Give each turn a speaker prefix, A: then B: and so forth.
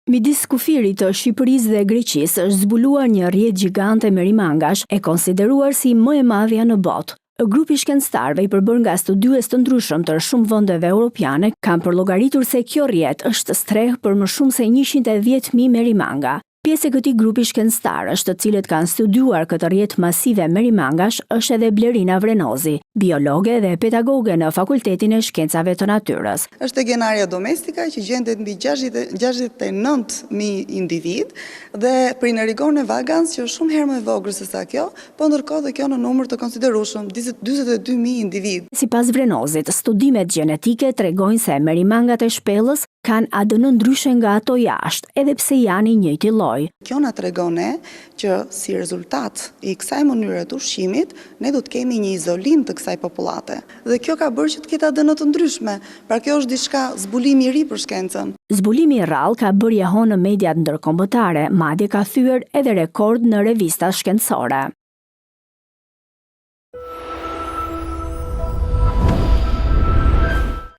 A: Midis kufirit të Shqipërisë dhe Greqisë është zbuluar një rrjet gjigante merimangash, e konsideruar si më e madhja në botë. Grupi shkencëtarëve i përbërë nga studiues të ndryshëm të shumë vendeve europiane kanë përllogaritur se kjo rrjet është strehë për më shumë se 110.000 merimanga. Pjesë e këtij grupi shkencëtarësh, të cilët kanë studiuar këtë rrjet masive merimangash, është edhe Blerina Vrenozi, biologe dhe pedagoge në Fakultetin e Shkencave të Natyrës.
B: Është Genaria domestika që gjendet mbi 69.000 individ dhe Prinerigone vagans që është shumë herë më e vogël se sa kjo, po ndërkohë dhe kjo në numër të konsiderueshëm 42.000 individ.
A: Sipas Vrenozit, studimet gjenetike tregojnë se merimangat e shpellës kanë ADN ndryshe nga ato jashtë, edhe pse janë i njëjti lloj.
B: Kjo na tregon që si rezultat i kësaj mënyre të ushqimit, ne do të kemi një izolim të kësaj popullate. Dhe kjo ka bërë që të ketë ADN të ndryshme. Pra kjo është diçka zbulimi i ri për shkencën.
A: Zbulimi i rrallë ka bërë jehon në mediat ndërkombëtare, madje ka thyer edhe rekord në revista shkencore.